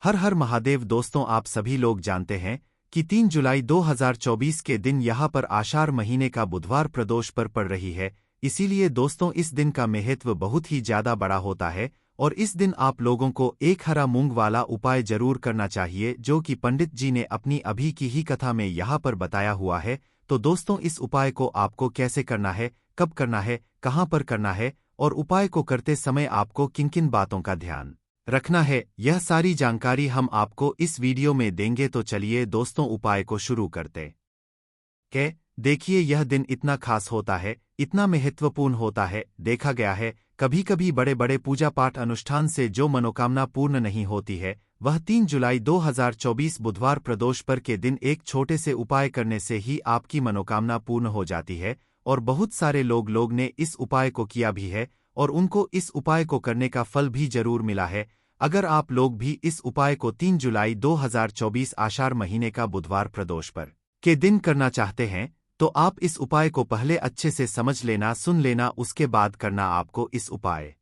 हर हर महादेव। दोस्तों, आप सभी लोग जानते हैं कि 3 जुलाई 2024 के दिन यहाँ पर आषाढ़ महीने का बुधवार प्रदोष पर पड़ रही है। इसीलिए दोस्तों, इस दिन का महत्व बहुत ही ज्यादा बड़ा होता है और इस दिन आप लोगों को एक हरा मूंग वाला उपाय जरूर करना चाहिए, जो कि पंडित जी ने अपनी अभी की ही कथा में यहाँ पर बताया हुआ है। तो दोस्तों, इस उपाय को आपको कैसे करना है, कब करना है, कहाँ पर करना है और उपाय को करते समय आपको किन किन बातों का ध्यान रखना है, यह सारी जानकारी हम आपको इस वीडियो में देंगे। तो चलिए दोस्तों, उपाय को शुरू करते के देखिए, यह दिन इतना खास होता है, इतना महत्वपूर्ण होता है। देखा गया है कभी कभी बड़े बड़े पूजा पाठ अनुष्ठान से जो मनोकामना पूर्ण नहीं होती है, वह 3 जुलाई 2024 बुधवार प्रदोष पर के दिन एक छोटे से उपाय करने से ही आपकी मनोकामना पूर्ण हो जाती है। और बहुत सारे लोग ने इस उपाय को किया भी है और उनको इस उपाय को करने का फल भी जरूर मिला है। अगर आप लोग भी इस उपाय को 3 जुलाई 2024 आषाढ़ महीने का बुधवार प्रदोष पर के दिन करना चाहते हैं, तो आप इस उपाय को पहले अच्छे से समझ लेना, सुन लेना, उसके बाद करना। आपको इस उपाय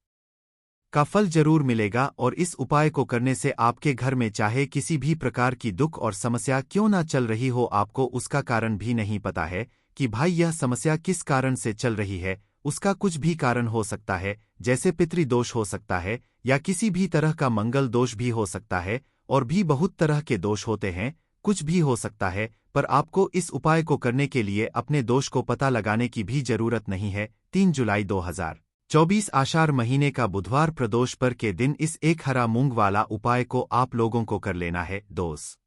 का फल जरूर मिलेगा और इस उपाय को करने से आपके घर में चाहे किसी भी प्रकार की दुख और समस्या क्यों ना चल रही हो, आपको उसका कारण भी नहीं पता है कि भाई यह समस्या किस कारण से चल रही है। उसका कुछ भी कारण हो सकता है, जैसे पितृदोष हो सकता है या किसी भी तरह का मंगल दोष भी हो सकता है, और भी बहुत तरह के दोष होते हैं, कुछ भी हो सकता है। पर आपको इस उपाय को करने के लिए अपने दोष को पता लगाने की भी जरूरत नहीं है। 3 जुलाई 2024 आषाढ़ महीने का बुधवार प्रदोष पर के दिन इस एक हरा मूंग वाला उपाय को आप लोगों को कर लेना है दोस्त।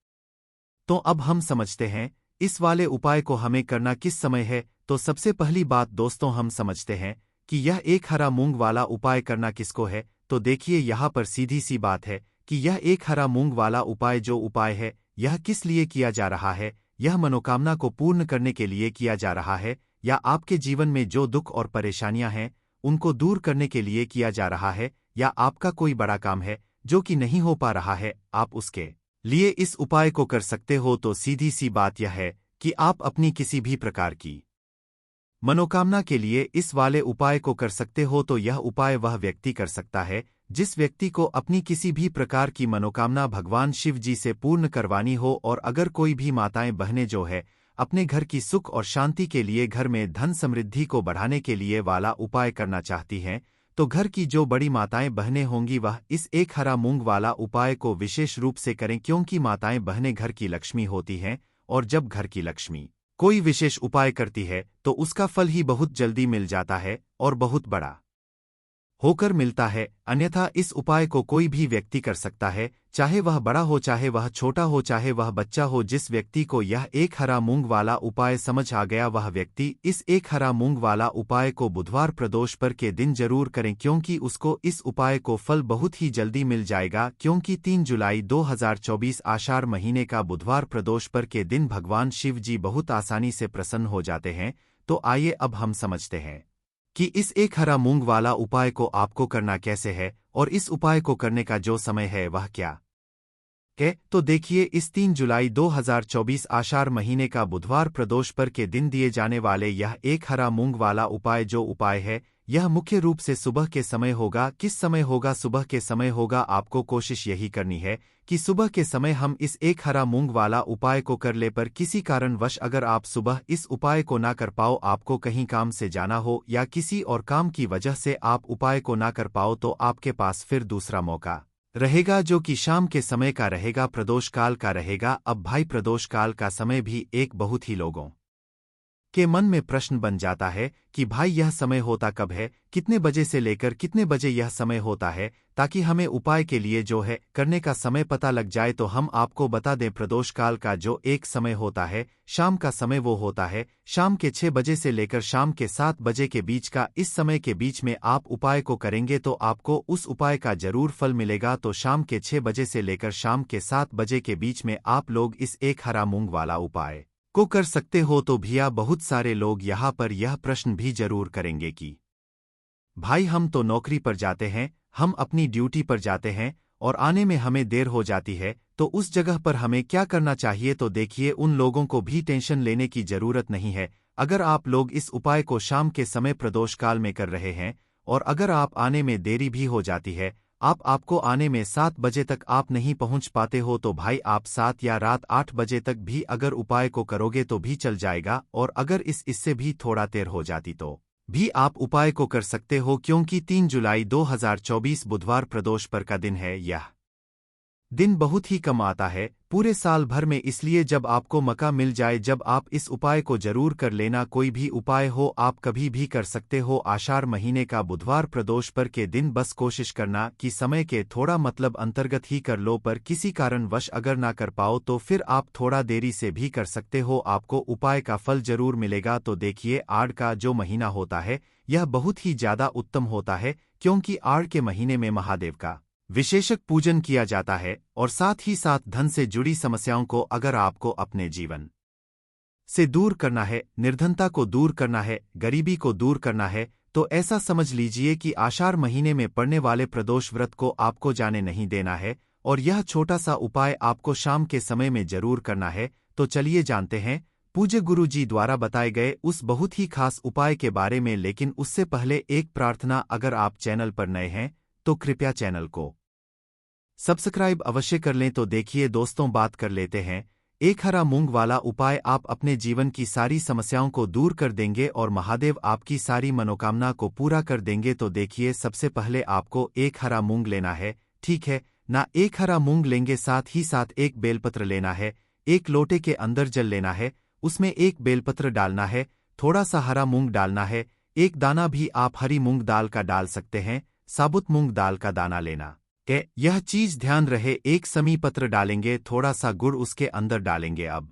तो अब हम समझते हैं इस वाले उपाय को हमें करना किस समय है। तो सबसे पहली बात दोस्तों, हम समझते हैं कि यह एक हरा मूंग वाला उपाय करना किसको है। तो देखिए, यहाँ पर सीधी सी बात है कि यह एक हरा मूंग वाला उपाय जो उपाय है, यह किस लिए किया जा रहा है। यह मनोकामना को पूर्ण करने के लिए किया जा रहा है, या आपके जीवन में जो दुख और परेशानियां हैं उनको दूर करने के लिए किया जा रहा है, या आपका कोई बड़ा काम है जो कि नहीं हो पा रहा है, आप उसके लिए इस उपाय को कर सकते हो। तो सीधी सी बात यह है कि आप अपनी किसी भी प्रकार की मनोकामना के लिए इस वाले उपाय को कर सकते हो। तो यह उपाय वह व्यक्ति कर सकता है जिस व्यक्ति को अपनी किसी भी प्रकार की मनोकामना भगवान शिव जी से पूर्ण करवानी हो। और अगर कोई भी माताएं बहनें जो है अपने घर की सुख और शांति के लिए, घर में धन समृद्धि को बढ़ाने के लिए वाला उपाय करना चाहती हैं, तो घर की जो बड़ी माताएं बहनें होंगी वह इस एक हरा मूंग वाला उपाय को विशेष रूप से करें, क्योंकि माताएं बहनें घर की लक्ष्मी होती हैं और जब घर की लक्ष्मी कोई विशेष उपाय करती है तो उसका फल ही बहुत जल्दी मिल जाता है और बहुत बड़ा होकर मिलता है। अन्यथा इस उपाय को कोई भी व्यक्ति कर सकता है, चाहे वह बड़ा हो, चाहे वह छोटा हो, चाहे वह बच्चा हो। जिस व्यक्ति को यह एक हरा मूंग वाला उपाय समझ आ गया, वह व्यक्ति इस एक हरा मूंग वाला उपाय को बुधवार प्रदोष पर के दिन जरूर करें, क्योंकि उसको इस उपाय को फल बहुत ही जल्दी मिल जाएगा। क्योंकि 3 जुलाई 2024 आषाढ़ महीने का बुधवार प्रदोष पर के दिन भगवान शिव जी बहुत आसानी से प्रसन्न हो जाते हैं। तो आइए अब हम समझते हैं कि इस एक हरा मूंग वाला उपाय को आपको करना कैसे है और इस उपाय को करने का जो समय है वह क्या है। तो देखिए, इस 3 जुलाई 2024 आषाढ़ महीने का बुधवार प्रदोष पर के दिन दिए जाने वाले यह एक हरा मूंग वाला उपाय जो उपाय है, यह मुख्य रूप से सुबह के समय होगा। किस समय होगा? सुबह के समय होगा। आपको कोशिश यही करनी है कि सुबह के समय हम इस एक हरा मूंग वाला उपाय को कर ले। पर किसी कारणवश अगर आप सुबह इस उपाय को ना कर पाओ, आपको कहीं काम से जाना हो या किसी और काम की वजह से आप उपाय को ना कर पाओ, तो आपके पास फिर दूसरा मौका रहेगा, जो कि शाम के समय का रहेगा, प्रदोष काल का रहेगा। अब भाई, प्रदोष काल का समय भी एक बहुत ही लोगों के मन में प्रश्न बन जाता है कि भाई यह समय होता कब है, कितने बजे से लेकर कितने बजे यह समय होता है, ताकि हमें उपाय के लिए जो है करने का समय पता लग जाए। तो हम आपको बता दें, प्रदोष काल का जो एक समय होता है, शाम का समय, वो होता है शाम के 6 बजे से लेकर शाम के 7 बजे के बीच का। इस समय के बीच में आप उपाय को करेंगे तो आपको उस उपाय का जरूर फल मिलेगा। तो शाम के 6 बजे से लेकर शाम के 7 बजे के बीच में आप लोग इस एक हरा मूंग वाला उपाय को कर सकते हो। तो भैया, बहुत सारे लोग यहाँ पर यह प्रश्न भी जरूर करेंगे कि भाई हम तो नौकरी पर जाते हैं, हम अपनी ड्यूटी पर जाते हैं और आने में हमें देर हो जाती है, तो उस जगह पर हमें क्या करना चाहिए। तो देखिए, उन लोगों को भी टेंशन लेने की जरूरत नहीं है। अगर आप लोग इस उपाय को शाम के समय प्रदोष काल में कर रहे हैं और अगर आप आने में देरी भी हो जाती है, आपको आने में 7 बजे तक आप नहीं पहुंच पाते हो तो भाई आप 7 या रात 8 बजे तक भी अगर उपाय को करोगे तो भी चल जाएगा, और अगर इससे भी थोड़ा देर हो जाती तो भी आप उपाय को कर सकते हो, क्योंकि 3 जुलाई 2024 बुधवार प्रदोष पर का दिन है। यह दिन बहुत ही कम आता है पूरे साल भर में, इसलिए जब आपको मौका मिल जाए जब आप इस उपाय को जरूर कर लेना। कोई भी उपाय हो आप कभी भी कर सकते हो। आषाढ़ महीने का बुधवार प्रदोष पर के दिन बस कोशिश करना कि समय के थोड़ा मतलब अंतर्गत ही कर लो, पर किसी कारणवश अगर ना कर पाओ तो फिर आप थोड़ा देरी से भी कर सकते हो, आपको उपाय का फल जरूर मिलेगा। तो देखिए, आड़ का जो महीना होता है यह बहुत ही ज्यादा उत्तम होता है, क्योंकि आड़ के महीने में महादेव का विशेषक पूजन किया जाता है, और साथ ही साथ धन से जुड़ी समस्याओं को अगर आपको अपने जीवन से दूर करना है, निर्धनता को दूर करना है, गरीबी को दूर करना है, तो ऐसा समझ लीजिए कि आषाढ़ महीने में पड़ने वाले प्रदोष व्रत को आपको जाने नहीं देना है, और यह छोटा सा उपाय आपको शाम के समय में जरूर करना है। तो चलिए जानते हैं पूज्य गुरु जी द्वारा बताए गए उस बहुत ही खास उपाय के बारे में। लेकिन उससे पहले एक प्रार्थना, अगर आप चैनल पर नए हैं तो कृपया चैनल को सब्सक्राइब अवश्य कर लें। तो देखिए दोस्तों, बात कर लेते हैं एक हरा मूंग वाला उपाय। आप अपने जीवन की सारी समस्याओं को दूर कर देंगे और महादेव आपकी सारी मनोकामना को पूरा कर देंगे। तो देखिए, सबसे पहले आपको एक हरा मूंग लेना है, ठीक है ना। एक हरा मूंग लेंगे, साथ ही साथ एक बेलपत्र लेना है, एक लोटे के अंदर जल लेना है, उसमें एक बेलपत्र डालना है, थोड़ा सा हरा मूंग डालना है, एक दाना भी आप हरी मूंग दाल का डाल सकते हैं, साबुत मूंग दाल का दाना लेना है। यह चीज ध्यान रहे, एक समी पत्र डालेंगे, थोड़ा सा गुड़ उसके अंदर डालेंगे। अब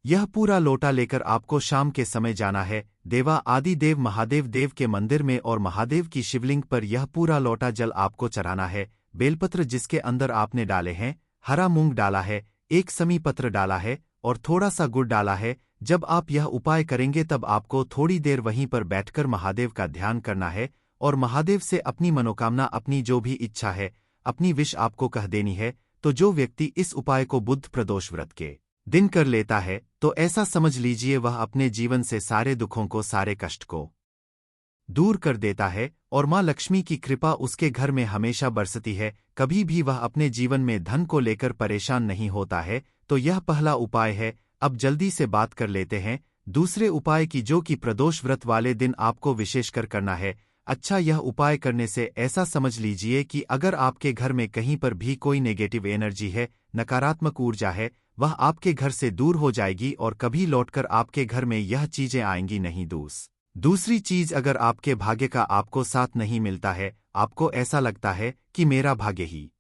यह पूरा लोटा लेकर आपको शाम के समय जाना है देवा आदि देव महादेव देव के मंदिर में, और महादेव की शिवलिंग पर यह पूरा लोटा जल आपको चढ़ाना है। बेलपत्र जिसके अंदर आपने डाले हैं, हरा मूंग डाला है, एक समी पत्र डाला है और थोड़ा सा गुड़ डाला है। जब आप यह उपाय करेंगे तब आपको थोड़ी देर वहीं पर बैठकर महादेव का ध्यान करना है, और महादेव से अपनी मनोकामना, अपनी जो भी इच्छा है, अपनी विश आपको कह देनी है। तो जो व्यक्ति इस उपाय को बुध प्रदोष व्रत के दिन कर लेता है तो ऐसा समझ लीजिए वह अपने जीवन से सारे दुखों को, सारे कष्ट को दूर कर देता है, और मां लक्ष्मी की कृपा उसके घर में हमेशा बरसती है। कभी भी वह अपने जीवन में धन को लेकर परेशान नहीं होता है। तो यह पहला उपाय है। अब जल्दी से बात कर लेते हैं दूसरे उपाय की, जो कि प्रदोष व्रत वाले दिन आपको विशेषकर करना है। अच्छा, यह उपाय करने से ऐसा समझ लीजिए कि अगर आपके घर में कहीं पर भी कोई नेगेटिव एनर्जी है, नकारात्मक ऊर्जा है, वह आपके घर से दूर हो जाएगी और कभी लौटकर आपके घर में यह चीजें आएंगी नहीं। दूसरी चीज, अगर आपके भाग्य का आपको साथ नहीं मिलता है, आपको ऐसा लगता है कि मेरा भाग्य ही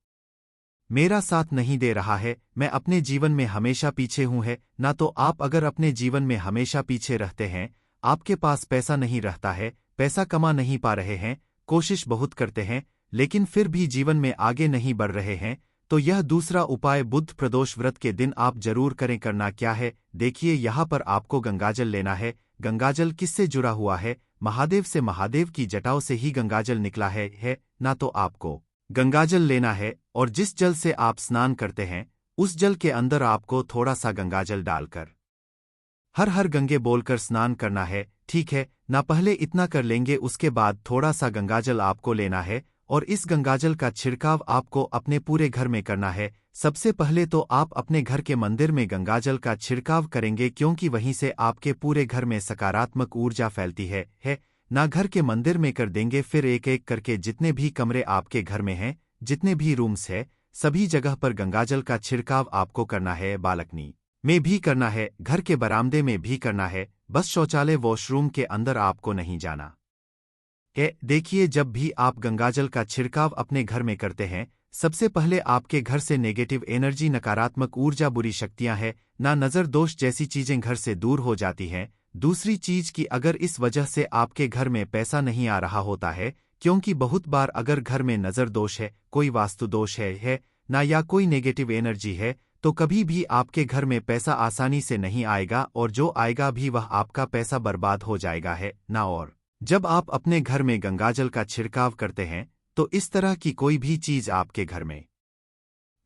मेरा साथ नहीं दे रहा है, मैं अपने जीवन में हमेशा पीछे हूं है ना, तो आप अगर अपने जीवन में हमेशा पीछे रहते हैं, आपके पास पैसा नहीं रहता है, पैसा कमा नहीं पा रहे हैं, कोशिश बहुत करते हैं लेकिन फिर भी जीवन में आगे नहीं बढ़ रहे हैं, तो यह दूसरा उपाय बुध प्रदोष व्रत के दिन आप जरूर करें। करना क्या है, देखिए यहाँ पर आपको गंगाजल लेना है। गंगाजल किससे जुड़ा हुआ है? महादेव से। महादेव की जटाओं से ही गंगाजल निकला है ना। तो आपको गंगाजल लेना है, और जिस जल से आप स्नान करते हैं उस जल के अंदर आपको थोड़ा सा गंगाजल डालकर हर हर गंगे बोलकर स्नान करना है, ठीक है ना। पहले इतना कर लेंगे, उसके बाद थोड़ा सा गंगाजल आपको लेना है, और इस गंगाजल का छिड़काव आपको अपने पूरे घर में करना है। सबसे पहले तो आप अपने घर के मंदिर में गंगाजल का छिड़काव करेंगे, क्योंकि वहीं से आपके पूरे घर में सकारात्मक ऊर्जा फैलती है ना। घर के मंदिर में कर देंगे, फिर एक एक करके जितने भी कमरे आपके घर में हैं, जितने भी रूम्स है, सभी जगह पर गंगाजल का छिड़काव आपको करना है। बालकनी में भी करना है, घर के बरामदे में भी करना है, बस शौचालय वॉशरूम के अंदर आपको नहीं जाना। देखिए, जब भी आप गंगाजल का छिड़काव अपने घर में करते हैं, सबसे पहले आपके घर से नेगेटिव एनर्जी, नकारात्मक ऊर्जा, बुरी शक्तियां हैं ना, नजर दोष जैसी चीजें घर से दूर हो जाती हैं। दूसरी चीज कि अगर इस वजह से आपके घर में पैसा नहीं आ रहा होता है, क्योंकि बहुत बार अगर घर में नजर दोष है, कोई वास्तु दोष है ना, या कोई नेगेटिव एनर्जी है, तो कभी भी आपके घर में पैसा आसानी से नहीं आएगा, और जो आएगा भी वह आपका पैसा बर्बाद हो जाएगा है ना। और जब आप अपने घर में गंगाजल का छिड़काव करते हैं तो इस तरह की कोई भी चीज आपके घर में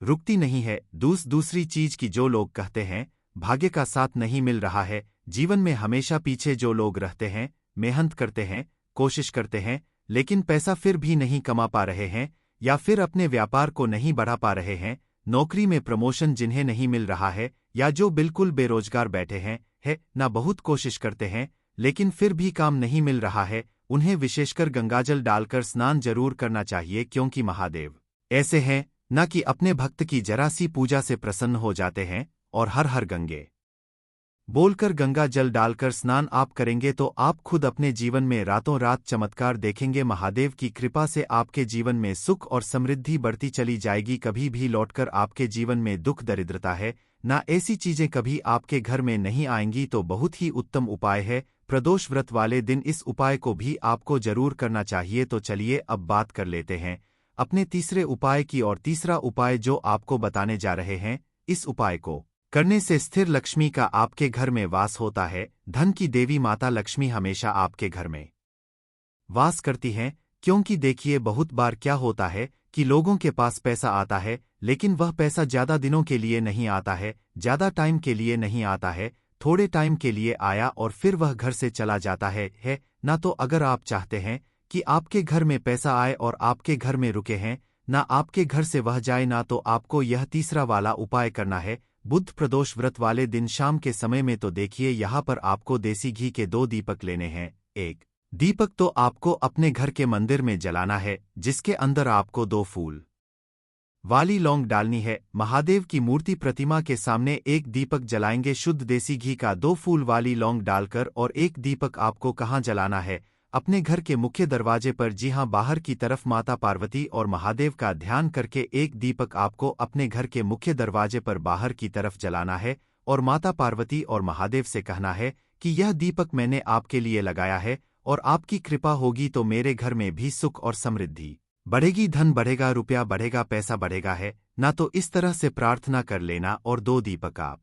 रुकती नहीं है। दूसरी चीज की जो लोग कहते हैं भाग्य का साथ नहीं मिल रहा है, जीवन में हमेशा पीछे जो लोग रहते हैं, मेहनत करते हैं, कोशिश करते हैं, लेकिन पैसा फिर भी नहीं कमा पा रहे हैं, या फिर अपने व्यापार को नहीं बढ़ा पा रहे हैं, नौकरी में प्रमोशन जिन्हें नहीं मिल रहा है, या जो बिल्कुल बेरोजगार बैठे हैं, ना बहुत कोशिश करते हैं लेकिन फिर भी काम नहीं मिल रहा है, उन्हें विशेषकर गंगाजल डालकर स्नान जरूर करना चाहिए, क्योंकि महादेव ऐसे हैं न कि अपने भक्त की जरा सी पूजा से प्रसन्न हो जाते हैं और हर हर गंगे बोलकर गंगा जल डालकर स्नान आप करेंगे तो आप खुद अपने जीवन में रातों रात चमत्कार देखेंगे। महादेव की कृपा से आपके जीवन में सुख और समृद्धि बढ़ती चली जाएगी। कभी भी लौटकर आपके जीवन में दुख दरिद्रता है ना, ऐसी चीजें कभी आपके घर में नहीं आएंगी। तो बहुत ही उत्तम उपाय है। प्रदोष व्रत वाले दिन इस उपाय को भी आपको जरूर करना चाहिए। तो चलिए अब बात कर लेते हैं अपने तीसरे उपाय की। और तीसरा उपाय जो आपको बताने जा रहे हैं, इस उपाय को करने से स्थिर लक्ष्मी का आपके घर में वास होता है। धन की देवी माता लक्ष्मी हमेशा आपके घर में वास करती हैं, क्योंकि देखिए बहुत बार क्या होता है कि लोगों के पास पैसा आता है, लेकिन वह पैसा ज्यादा दिनों के लिए नहीं आता है, ज्यादा टाइम के लिए नहीं आता है, थोड़े टाइम के लिए आया और फिर वह घर से चला जाता है ना। तो अगर आप चाहते हैं कि आपके घर में पैसा आए और आपके घर में रुके हैं ना, आपके घर से वह जाए ना, तो आपको यह तीसरा वाला उपाय करना है। बुध प्रदोष व्रत वाले दिन शाम के समय में तो देखिए यहाँ पर आपको देसी घी के 2 दीपक लेने हैं। एक दीपक तो आपको अपने घर के मंदिर में जलाना है, जिसके अंदर आपको 2 फूल वाली लौंग डालनी है। महादेव की मूर्ति प्रतिमा के सामने एक दीपक जलाएंगे शुद्ध देसी घी का 2 फूल वाली लौंग डालकर। और एक दीपक आपको कहाँ जलाना है? अपने घर के मुख्य दरवाजे पर। जी हां, बाहर की तरफ माता पार्वती और महादेव का ध्यान करके एक दीपक आपको अपने घर के मुख्य दरवाजे पर बाहर की तरफ जलाना है और माता पार्वती और महादेव से कहना है कि यह दीपक मैंने आपके लिए लगाया है और आपकी कृपा होगी तो मेरे घर में भी सुख और समृद्धि बढ़ेगी, धन बढ़ेगा, रुपया बढ़ेगा, पैसा बढ़ेगा है ना। तो इस तरह से प्रार्थना कर लेना। और 2 दीपक आप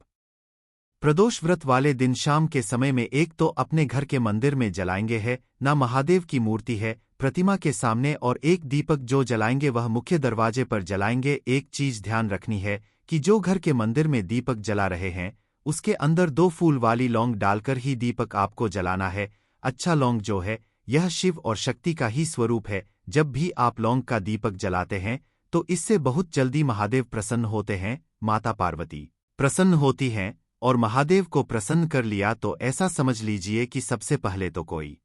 प्रदोष व्रत वाले दिन शाम के समय में एक तो अपने घर के मंदिर में जलाएंगे है ना, महादेव की मूर्ति है प्रतिमा के सामने, और एक दीपक जो जलाएंगे वह मुख्य दरवाजे पर जलाएंगे। एक चीज ध्यान रखनी है कि जो घर के मंदिर में दीपक जला रहे हैं उसके अंदर 2 फूल वाली लौंग डालकर ही दीपक आपको जलाना है। अच्छा, लौंग जो है यह शिव और शक्ति का ही स्वरूप है। जब भी आप लौंग का दीपक जलाते हैं तो इससे बहुत जल्दी महादेव प्रसन्न होते हैं, माता पार्वती प्रसन्न होती हैं। और महादेव को प्रसन्न कर लिया तो ऐसा समझ लीजिए कि सबसे पहले तो कोई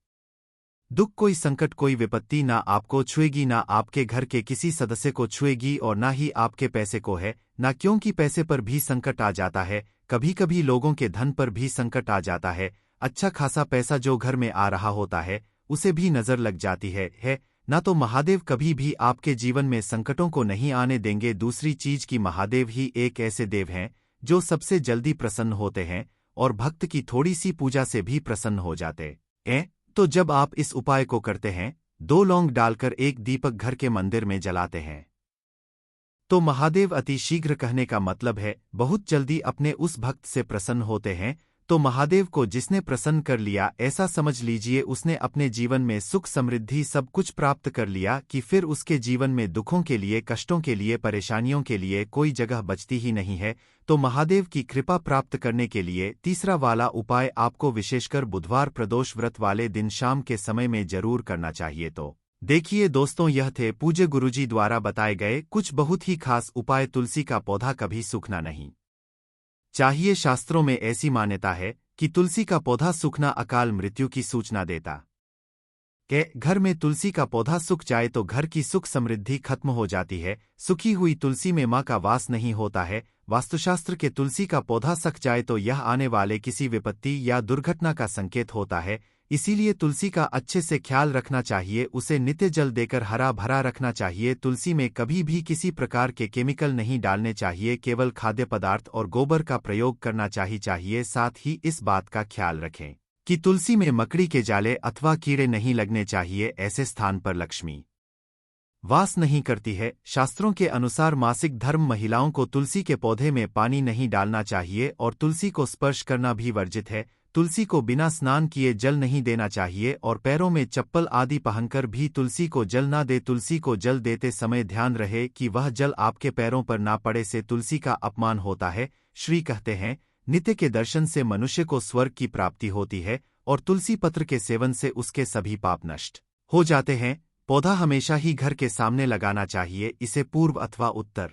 दुख, कोई संकट, कोई विपत्ति ना आपको छुएगी, ना आपके घर के किसी सदस्य को छुएगी और ना ही आपके पैसे को है ना, क्योंकि पैसे पर भी संकट आ जाता है। कभी कभी लोगों के धन पर भी संकट आ जाता है। अच्छा खासा पैसा जो घर में आ रहा होता है उसे भी नजर लग जाती है ना। तो महादेव कभी भी आपके जीवन में संकटों को नहीं आने देंगे। दूसरी चीज कि महादेव ही एक ऐसे देव हैं जो सबसे जल्दी प्रसन्न होते हैं और भक्त की थोड़ी सी पूजा से भी प्रसन्न हो जाते हैं। तो जब आप इस उपाय को करते हैं, 2 लौंग डालकर एक दीपक घर के मंदिर में जलाते हैं, तो महादेव अति शीघ्र, कहने का मतलब है बहुत जल्दी, अपने उस भक्त से प्रसन्न होते हैं। तो महादेव को जिसने प्रसन्न कर लिया, ऐसा समझ लीजिए उसने अपने जीवन में सुख समृद्धि सब कुछ प्राप्त कर लिया कि फिर उसके जीवन में दुखों के लिए, कष्टों के लिए, परेशानियों के लिए कोई जगह बचती ही नहीं है। तो महादेव की कृपा प्राप्त करने के लिए तीसरा वाला उपाय आपको विशेषकर बुधवार प्रदोष व्रत वाले दिन शाम के समय में जरूर करना चाहिए। तो देखिए दोस्तों, यह थे पूज्य गुरुजी द्वारा बताए गए कुछ बहुत ही खास उपाय। तुलसी का पौधा कभी सूखना नहीं चाहिए। शास्त्रों में ऐसी मान्यता है कि तुलसी का पौधा सूखना अकाल मृत्यु की सूचना देता के घर में तुलसी का पौधा सूख जाए तो घर की सुख समृद्धि खत्म हो जाती है। सूखी हुई तुलसी में मां का वास नहीं होता है। वास्तुशास्त्र के तुलसी का पौधा सूख जाए तो यह आने वाले किसी विपत्ति या दुर्घटना का संकेत होता है। इसीलिए तुलसी का अच्छे से ख्याल रखना चाहिए, उसे नित्य जल देकर हरा भरा रखना चाहिए। तुलसी में कभी भी किसी प्रकार के केमिकल नहीं डालने चाहिए, केवल खाद्य पदार्थ और गोबर का प्रयोग करना चाहिए। साथ ही इस बात का ख्याल रखें कि तुलसी में मकड़ी के जाले अथवा कीड़े नहीं लगने चाहिए। ऐसे स्थान पर लक्ष्मी वास नहीं करती है। शास्त्रों के अनुसार मासिक धर्म महिलाओं को तुलसी के पौधे में पानी नहीं डालना चाहिए और तुलसी को स्पर्श करना भी वर्जित है। तुलसी को बिना स्नान किए जल नहीं देना चाहिए और पैरों में चप्पल आदि पहनकर भी तुलसी को जल ना दे। तुलसी को जल देते समय ध्यान रहे कि वह जल आपके पैरों पर ना पड़े, से तुलसी का अपमान होता है। श्री कहते हैं, नित्य के दर्शन से मनुष्य को स्वर्ग की प्राप्ति होती है और तुलसी पत्र के सेवन से उसके सभी पाप नष्ट हो जाते हैं। पौधा हमेशा ही घर के सामने लगाना चाहिए। इसे पूर्व अथवा उत्तर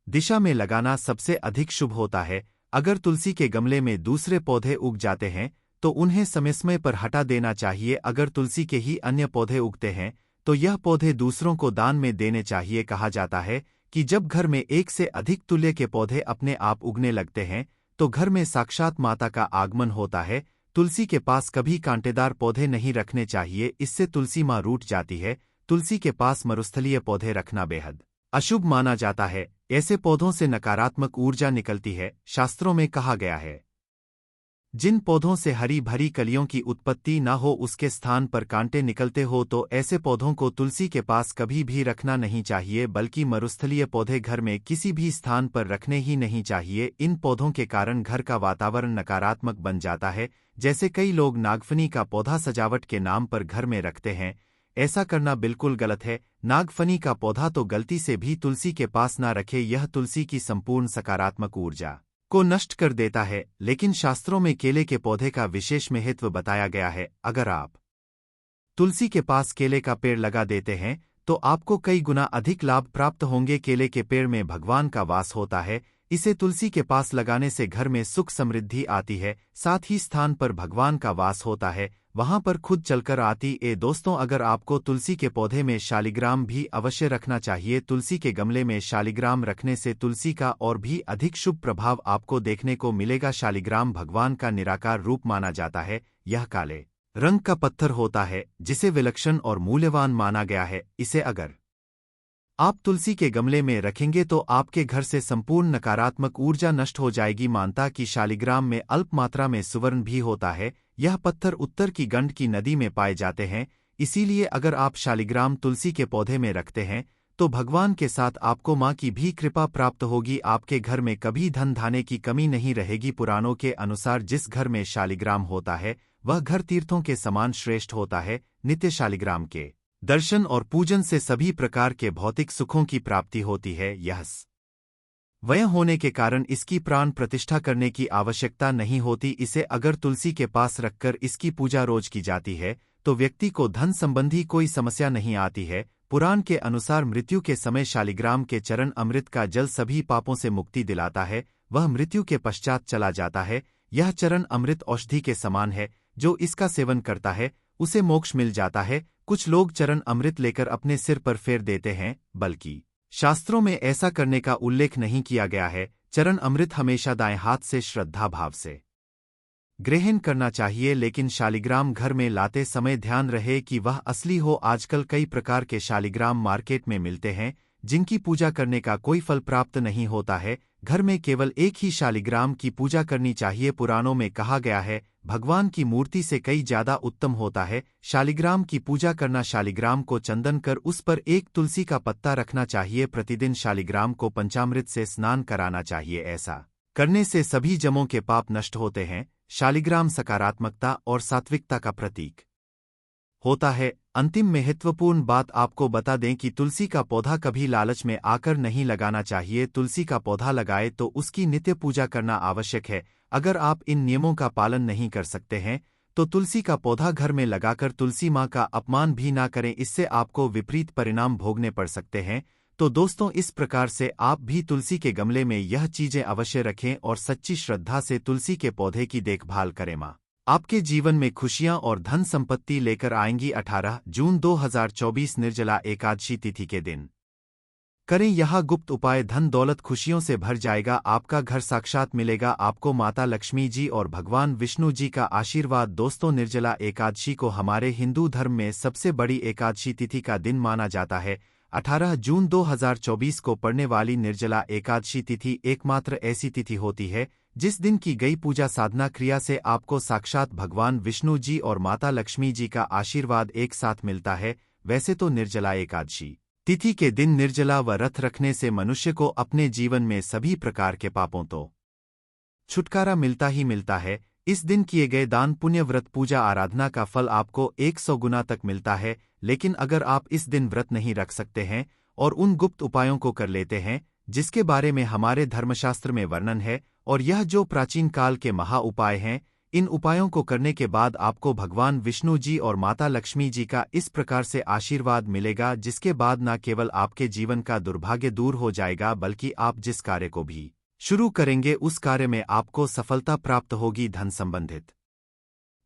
दिशा में लगाना सबसे अधिक शुभ होता है। अगर तुलसी के गमले में दूसरे पौधे उग जाते हैं तो उन्हें समय समय पर हटा देना चाहिए। अगर तुलसी के ही अन्य पौधे उगते हैं तो यह पौधे दूसरों को दान में देने चाहिए। कहा जाता है कि जब घर में एक से अधिक तुल्य के पौधे अपने आप उगने लगते हैं तो घर में साक्षात माता का आगमन होता है। तुलसी के पास कभी कांटेदार पौधे नहीं रखने चाहिए, इससे तुलसी माँ रूठ जाती है। तुलसी के पास मरुस्थलीय पौधे रखना बेहद अशुभ माना जाता है। ऐसे पौधों से नकारात्मक ऊर्जा निकलती है। शास्त्रों में कहा गया है, जिन पौधों से हरी भरी कलियों की उत्पत्ति न हो उसके स्थान पर कांटे निकलते हो तो ऐसे पौधों को तुलसी के पास कभी भी रखना नहीं चाहिए, बल्कि मरुस्थलीय पौधे घर में किसी भी स्थान पर रखने ही नहीं चाहिए। इन पौधों के कारण घर का वातावरण नकारात्मक बन जाता है। जैसे कई लोग नागफनी का पौधा सजावट के नाम पर घर में रखते हैं, ऐसा करना बिल्कुल गलत है। नागफनी का पौधा तो गलती से भी तुलसी के पास ना रखे, यह तुलसी की संपूर्ण सकारात्मक ऊर्जा को नष्ट कर देता है। लेकिन शास्त्रों में केले के पौधे का विशेष महत्व बताया गया है। अगर आप तुलसी के पास केले का पेड़ लगा देते हैं तो आपको कई गुना अधिक लाभ प्राप्त होंगे। केले के पेड़ में भगवान का वास होता है, इसे तुलसी के पास लगाने से घर में सुख समृद्धि आती है। साथ ही स्थान पर भगवान का वास होता है, वहां पर खुद चलकर आती है। दोस्तों, अगर आपको तुलसी के पौधे में शालिग्राम भी अवश्य रखना चाहिए। तुलसी के गमले में शालिग्राम रखने से तुलसी का और भी अधिक शुभ प्रभाव आपको देखने को मिलेगा। शालिग्राम भगवान का निराकार रूप माना जाता है। यह काले रंग का पत्थर होता है जिसे विलक्षण और मूल्यवान माना गया है। इसे अगर आप तुलसी के गमले में रखेंगे तो आपके घर से संपूर्ण नकारात्मक ऊर्जा नष्ट हो जाएगी। मानता कि शालिग्राम में अल्प मात्रा में सुवर्ण भी होता है। यह पत्थर उत्तर की गंडकी नदी में पाए जाते हैं। इसीलिए अगर आप शालिग्राम तुलसी के पौधे में रखते हैं तो भगवान के साथ आपको माँ की भी कृपा प्राप्त होगी। आपके घर में कभी धन धान्य की कमी नहीं रहेगी। पुराणों के अनुसार जिस घर में शालिग्राम होता है वह घर तीर्थों के समान श्रेष्ठ होता है। नित्य शालिग्राम के दर्शन और पूजन से सभी प्रकार के भौतिक सुखों की प्राप्ति होती है। यह वह होने के कारण इसकी प्राण प्रतिष्ठा करने की आवश्यकता नहीं होती। इसे अगर तुलसी के पास रखकर इसकी पूजा रोज की जाती है तो व्यक्ति को धन संबंधी कोई समस्या नहीं आती है। पुराण के अनुसार मृत्यु के समय शालिग्राम के चरण अमृत का जल सभी पापों से मुक्ति दिलाता है। वह मृत्यु के पश्चात चला जाता है। यह चरण अमृत औषधि के समान है, जो इसका सेवन करता है उसे मोक्ष मिल जाता है। कुछ लोग चरण अमृत लेकर अपने सिर पर फेर देते हैं, बल्कि शास्त्रों में ऐसा करने का उल्लेख नहीं किया गया है। चरण अमृत हमेशा दाएं हाथ से श्रद्धा भाव से ग्रहण करना चाहिए। लेकिन शालिग्राम घर में लाते समय ध्यान रहे कि वह असली हो। आजकल कई प्रकार के शालिग्राम मार्केट में मिलते हैं जिनकी पूजा करने का कोई फल प्राप्त नहीं होता है। घर में केवल एक ही शालिग्राम की पूजा करनी चाहिए। पुराणों में कहा गया है, भगवान की मूर्ति से कई ज्यादा उत्तम होता है शालिग्राम की पूजा करना। शालिग्राम को चंदन कर उस पर एक तुलसी का पत्ता रखना चाहिए। प्रतिदिन शालिग्राम को पंचामृत से स्नान कराना चाहिए। ऐसा करने से सभी जमों के पाप नष्ट होते हैं। शालिग्राम सकारात्मकता और सात्विकता का प्रतीक होता है। अंतिम महत्वपूर्ण बात आपको बता दें कि तुलसी का पौधा कभी लालच में आकर नहीं लगाना चाहिए। तुलसी का पौधा लगाए तो उसकी नित्य पूजा करना आवश्यक है। अगर आप इन नियमों का पालन नहीं कर सकते हैं तो तुलसी का पौधा घर में लगाकर तुलसी माँ का अपमान भी ना करें, इससे आपको विपरीत परिणाम भोगने पड़ सकते हैं। तो दोस्तों, इस प्रकार से आप भी तुलसी के गमले में यह चीजें अवश्य रखें और सच्ची श्रद्धा से तुलसी के पौधे की देखभाल करें। माँ आपके जीवन में खुशियां और धन संपत्ति लेकर आएंगी। 18 जून 2024 निर्जला एकादशी तिथि के दिन करें यह गुप्त उपाय। धन दौलत खुशियों से भर जाएगा। आपका घर साक्षात मिलेगा। आपको माता लक्ष्मी जी और भगवान विष्णु जी का आशीर्वाद। दोस्तों, निर्जला एकादशी को हमारे हिंदू धर्म में सबसे बड़ी एकादशी तिथि का दिन माना जाता है। 18 जून 2024 को पड़ने वाली निर्जला एकादशी तिथि एकमात्र ऐसी तिथि होती है जिस दिन की गई पूजा साधना क्रिया से आपको साक्षात भगवान विष्णु जी और माता लक्ष्मी जी का आशीर्वाद एक साथ मिलता है। वैसे तो निर्जला एकादशी तिथि के दिन निर्जला व्रत रखने से मनुष्य को अपने जीवन में सभी प्रकार के पापों तो छुटकारा मिलता ही मिलता है। इस दिन किए गए दान पुण्य व्रत पूजा आराधना का फल आपको 100 गुना तक मिलता है। लेकिन अगर आप इस दिन व्रत नहीं रख सकते हैं और उन गुप्त उपायों को कर लेते हैं जिसके बारे में हमारे धर्मशास्त्र में वर्णन है, और यह जो प्राचीन काल के महा उपाय हैं, इन उपायों को करने के बाद आपको भगवान विष्णु जी और माता लक्ष्मी जी का इस प्रकार से आशीर्वाद मिलेगा, जिसके बाद न केवल आपके जीवन का दुर्भाग्य दूर हो जाएगा, बल्कि आप जिस कार्य को भी शुरू करेंगे उस कार्य में आपको सफलता प्राप्त होगी। धन संबंधित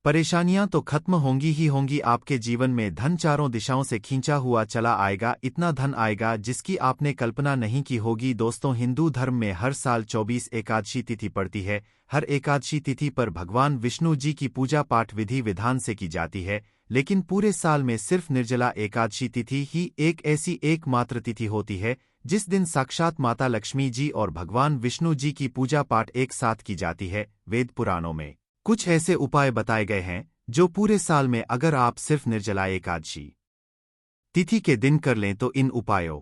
परेशानियां तो खत्म होंगी ही होंगी। आपके जीवन में धन चारों दिशाओं से खींचा हुआ चला आएगा। इतना धन आएगा जिसकी आपने कल्पना नहीं की होगी। दोस्तों, हिंदू धर्म में हर साल 24 एकादशी तिथि पड़ती है। हर एकादशी तिथि पर भगवान विष्णु जी की पूजा पाठ विधि विधान से की जाती है, लेकिन पूरे साल में सिर्फ निर्जला एकादशी तिथि ही एक ऐसी एकमात्र तिथि होती है जिस दिन साक्षात माता लक्ष्मी जी और भगवान विष्णु जी की पूजा पाठ एक साथ की जाती है। वेद पुराणों में कुछ ऐसे उपाय बताए गए हैं जो पूरे साल में अगर आप सिर्फ निर्जला एकादशी तिथि के दिन कर लें तो इन उपायों